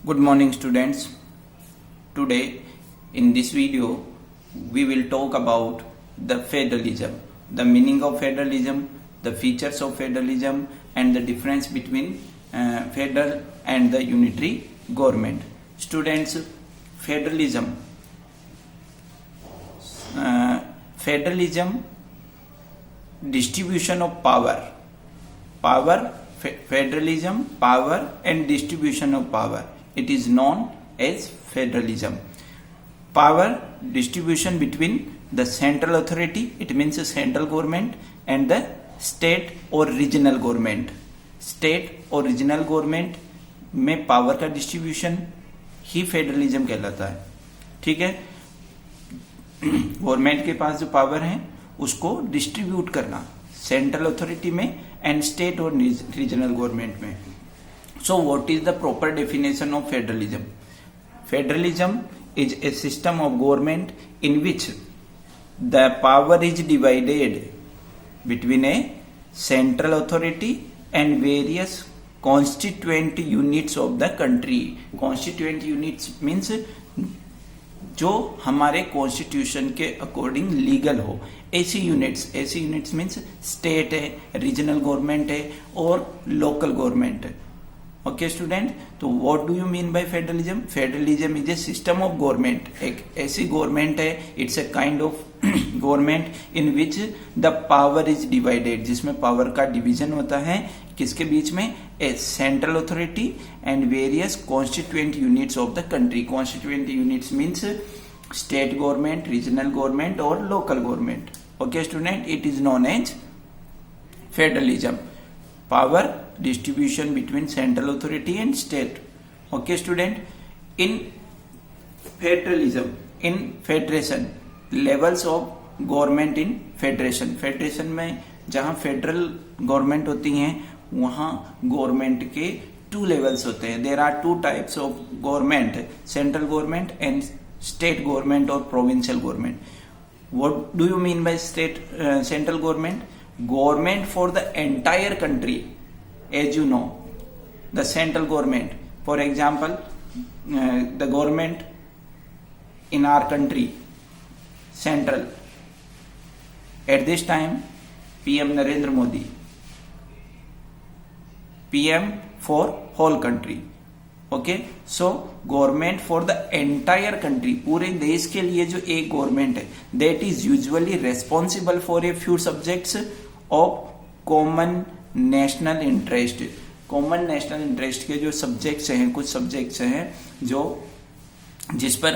Good morning students. Today in this video we will talk about the federalism, the meaning of federalism, the features of federalism and the difference between federal and the unitary government. Students, federalism distribution of power, federalism, power and distribution of power. It is known as federalism. Power distribution between the central authority, it means the central government, and the state or regional government. State और regional government में power का distribution ही federalism कहलाता है. ठीक है, government के पास जो power है उसको डिस्ट्रीब्यूट करना सेंट्रल अथॉरिटी में एंड स्टेट और रीजनल गवर्नमेंट में. So what is the proper definition of federalism? Federalism is a system of government in which the power is divided between a central authority and various constituent units of the country. Constituent units means जो हमारे constitution के according legal हो. ऐसी units means state है, regional government है और local government है. Okay student, तो what do you mean by federalism? Federalism is a system of government. एक ऐसी गवर्नमेंट है, it's a kind of government in which the power is divided, जिसमें power का division होता है किसके बीच में? A central authority and various constituent units of the country. Constituent units means state government, regional government और local government. Okay student, it is known as federalism. Power distribution between central authority and state. Okay student, in federalism, in federation, levels of government in federation. Federation में जहां federal government होती हैं वहां government के 2 levels होते हैं. There are 2 types of government, central government and state government और provincial government. What do you mean by state central government? Government for the entire country. As you know, the central government, for example, the government in our country, central, at this time PM Narendra Modi, PM for whole country. Okay, so government for the entire country, पूरे देश के लिए जो एक government है, that is usually responsible for a few subjects of common national interest. Common national interest के जो subjects हैं, कुछ सब्जेक्ट्स हैं जो जिस पर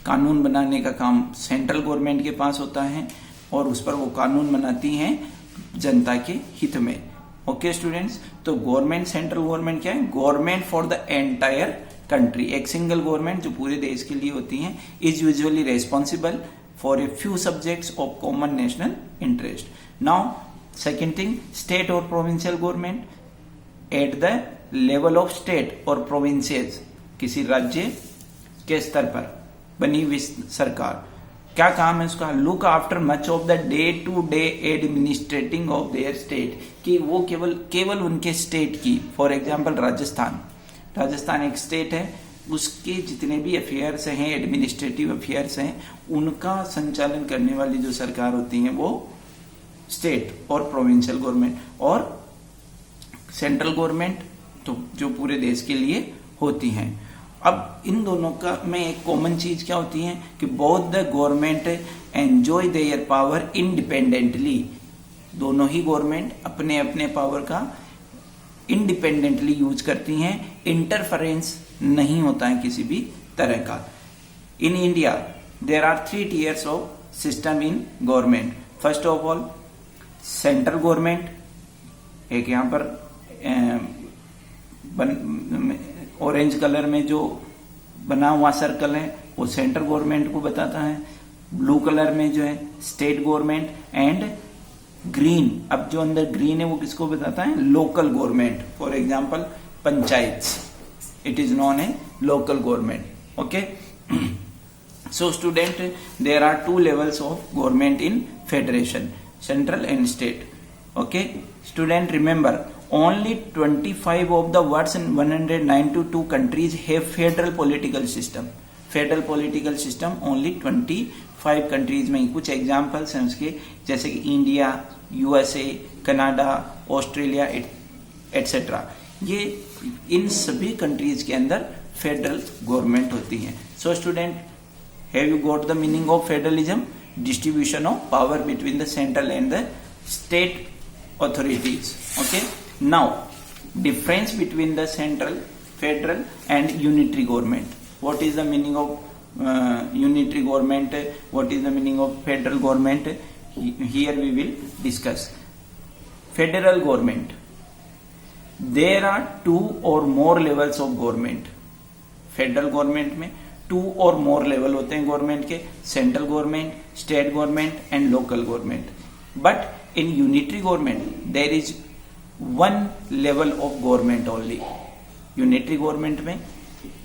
कानून बनाने का काम सेंट्रल गवर्नमेंट के पास होता है और उस पर वो कानून बनाती हैं जनता के हित में. ओके स्टूडेंट्स, तो गवर्नमेंट, सेंट्रल गवर्नमेंट क्या है? Government for the entire country. एक सिंगल गवर्नमेंट जो पूरे देश के लिए होती है is usually responsible for a few subjects of common national interest. Now second thing, state और provincial government. At the level of state और प्रोविंसेस, किसी राज्य के स्तर पर बनी हुई सरकार, क्या काम है उसका? Look after much of the day to day administrating of their state, कि वो केवल उनके स्टेट की, फॉर एग्जाम्पल राजस्थान एक स्टेट है, उसके जितने भी अफेयर्स हैं, एडमिनिस्ट्रेटिव अफेयर्स हैं, उनका संचालन करने वाली जो सरकार होती है वो स्टेट और प्रोविंशियल गवर्नमेंट. और सेंट्रल गवर्नमेंट तो जो पूरे देश के लिए होती हैं. अब इन दोनों का में एक कॉमन चीज क्या होती है कि both the government enjoy their power independently. दोनों ही गवर्नमेंट अपने अपने पावर का इंडिपेंडेंटली यूज करती हैं. इंटरफेरेंस नहीं होता है किसी भी तरह का. In India there are 3 tiers of system in government. First of all central government, एक यहां पर ऑरेंज कलर में जो बना हुआ सर्कल है वो सेंट्रल गवर्नमेंट को बताता है. ब्लू कलर में जो है स्टेट गवर्नमेंट एंड ग्रीन, अब जो अंदर ग्रीन है वो किसको बताता है? Local government. For example panchayat, it is known a local government. Okay, so student, there are 2 levels of government in federation, central and state. Okay student, remember only 25 of the world's 192 countries have federal political system. Federal political system only 25 countries में। कुछ examples हैं उसके, जैसे कि India, USA, Canada, Australia etcetera. ये इन सभी countries के अंदर फेडरल गवर्नमेंट होती है। So student, have you got the meaning of federalism? Distribution of power between the central and the state authorities. Okay, now difference between the central, federal and unitary government. What is the meaning of unitary government? What is the meaning of federal government? Here we will discuss. Federal government, there are 2 or more levels of government. Federal government में 2 और मोर level होते हैं government के, central government, state government and local government. But in unitary government there is one level of government only. Unitary government में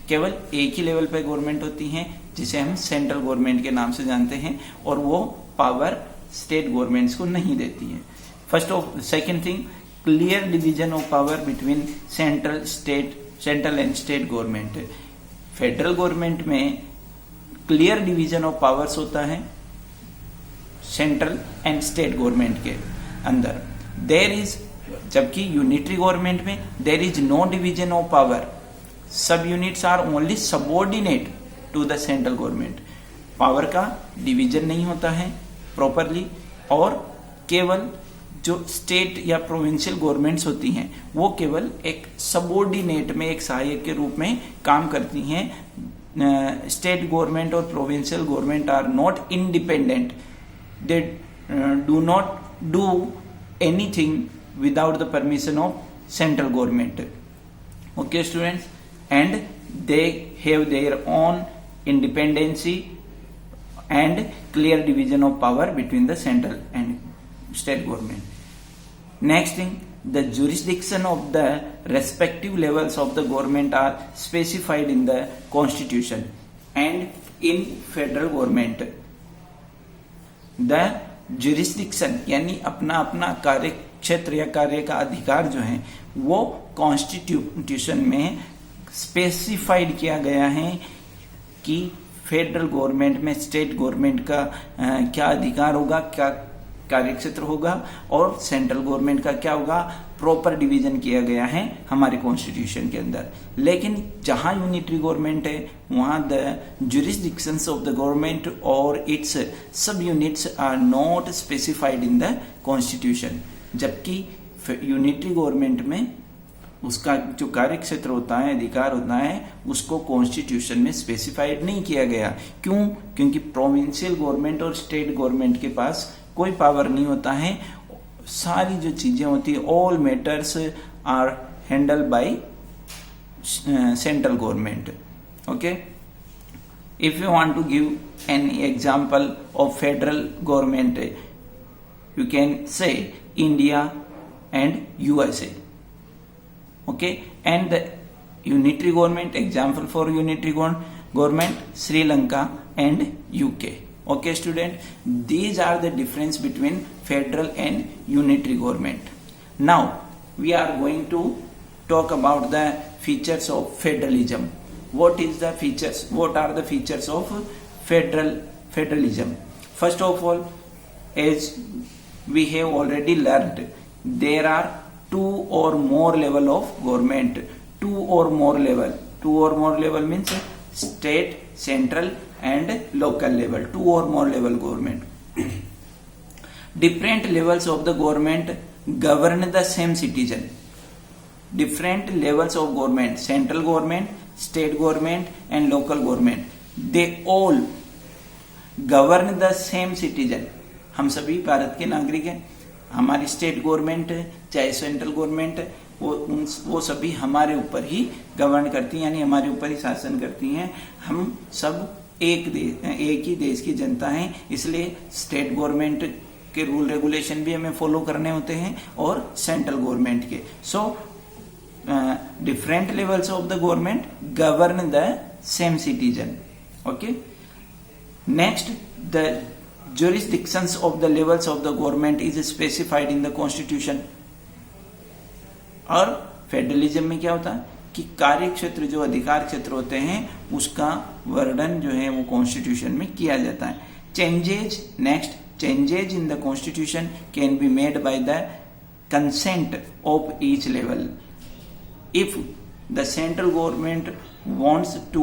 केवल एक ही level पे government होती है, जिसे हम सेंट्रल गवर्नमेंट के नाम से जानते हैं, और वो पावर स्टेट गवर्नमेंट्स को नहीं देती है। Second thing, clear division of power between central and state government. Federal government में क्लियर डिवीजन ऑफ पावर्स होता है सेंट्रल एंड स्टेट गवर्नमेंट के अंदर। देयर इज, जबकि यूनिटरी गवर्नमेंट में there is no division of power, सब units are only subordinate to the central government. Power का division नहीं होता है प्रॉपरली, और केवल जो स्टेट या प्रोविंशियल गवर्नमेंट्स होती हैं वो केवल एक सबऑर्डिनेट में, एक सहायक के रूप में काम करती हैं। स्टेट गवर्नमेंट और provincial government are not independent, they do not do anything without the permission of central government. Okay students, and they have their own independency and clear division of power between the central and state government. Next thing, the jurisdiction of the respective levels of the government are specified in the constitution and in federal government. The jurisdiction यानी अपना अपना कार्य क्षेत्र या कार्य का अधिकार जो है वो कॉन्स्टिट्यूशन में स्पेसिफाइड किया गया है कि फेडरल गवर्नमेंट में स्टेट गवर्नमेंट का क्या अधिकार होगा, क्या कार्य क्षेत्र होगा, और सेंट्रल गवर्नमेंट का क्या होगा। प्रॉपर डिवीजन किया गया है हमारे कॉन्स्टिट्यूशन के अंदर। लेकिन जहां यूनिटरी गवर्नमेंट है वहां the jurisdictions of the government और its sub units are not specified in the constitution. जबकि यूनिटरी गवर्नमेंट में उसका जो कार्य क्षेत्र होता है, अधिकार होता है, उसको कॉन्स्टिट्यूशन में स्पेसिफाइड नहीं किया गया। क्यों? क्योंकि प्रोविंशियल गवर्नमेंट और स्टेट गवर्नमेंट के पास कोई पावर नहीं होता है। सारी जो चीजें होती है, all matters are handle by central government. Okay, if you want to give any example of federal government, you can say India and USA. Okay, and the unitary government, example for unitary government, Sri Lanka and UK. Okay student, these are the difference between federal and unitary government. Now we are going to talk about the features of federalism. What are the features of federalism? First of all, as we have already learned, there are 2 or more level of government. 2 or more level means state, central and local level. 2 or more level government. Different levels of the government govern the same citizen. Different levels of government, central government, state government and local government, they all govern the same citizen. हम सभी भारत के नागरिक हैं। हमारी state government चाहे central government, वो सभी हमारे ऊपर ही गवर्न करती हैं, यानी हमारे ऊपर ही शासन करती हैं। हम सब एक ही देश की जनता है, इसलिए स्टेट गवर्नमेंट के रूल रेगुलेशन भी हमें फॉलो करने होते हैं और सेंट्रल गवर्नमेंट के। So different levels of the government govern the same citizen. Okay, next, the jurisdictions of the levels of the government is specified in the constitution. और federalism में क्या होता है कि कार्य क्षेत्र, जो अधिकार क्षेत्र होते हैं, उसका वर्णन जो है वो कॉन्स्टिट्यूशन में किया जाता है। Changes, next, changes in the constitution can be made by the consent of each level. If the central government wants to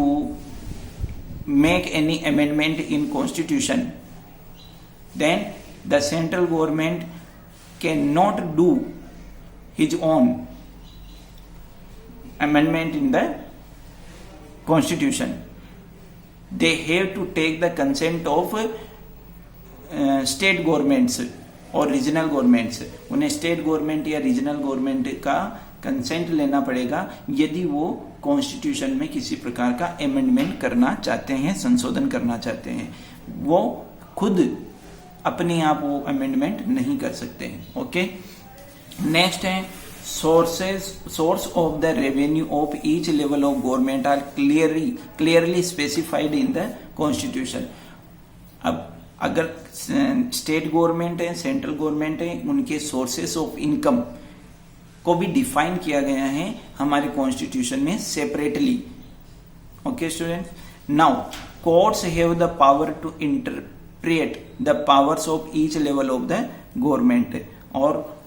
make any amendment in constitution, then the central government cannot do his own amendment in the constitution. They have to take the consent of state governments और regional governments. उन्हें state government या regional government का consent लेना पड़ेगा यदि वो constitution में किसी प्रकार का अमेंडमेंट करना चाहते हैं, संशोधन करना चाहते हैं। वो खुद अपने आप वो अमेंडमेंट नहीं कर सकते हैं। ओके, नेक्स्ट है source of the revenue of each level of government are clearly specified in the constitution. अब अगर स्टेट गवर्नमेंट है, सेंट्रल गवर्नमेंट है, उनके सोर्सेस ऑफ इनकम को भी डिफाइन किया गया है हमारे कॉन्स्टिट्यूशन में separately. Okay students, now courts have the power to interpret the powers of each level of the government. और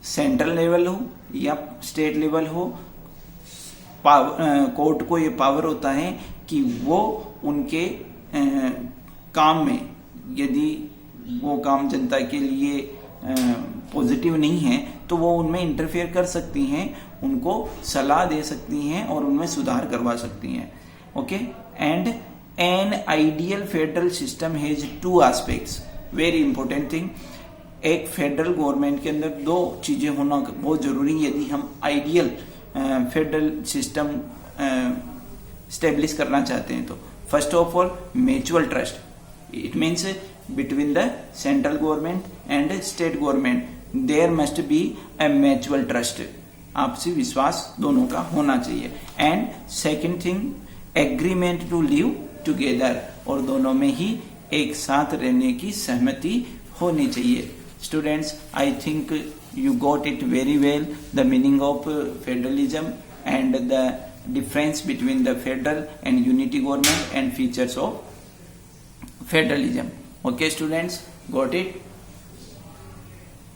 सेंट्रल लेवल हो या स्टेट लेवल हो, कोर्ट को ये पावर होता है कि वो उनके काम में, यदि वो काम जनता के लिए पॉजिटिव नहीं है तो वो उनमें इंटरफेयर कर सकती हैं, उनको सलाह दे सकती हैं और उनमें सुधार करवा सकती हैं। Okay, and an ideal federal system has two aspects, very important thing. एक फेडरल गवर्नमेंट के अंदर दो चीजें होना बहुत जरूरी है यदि हम आइडियल फेडरल सिस्टम स्टेब्लिश करना चाहते हैं तो। First of all, mutual trust. It means between the central government and state government there must be a mutual trust, आपसी विश्वास दोनों का होना चाहिए। And second thing, agreement to live together, और दोनों में ही एक साथ रहने की सहमति होनी चाहिए। Students, I think you got it very well, the meaning of federalism and the difference between the federal and unity government and features of federalism. Okay students, got it?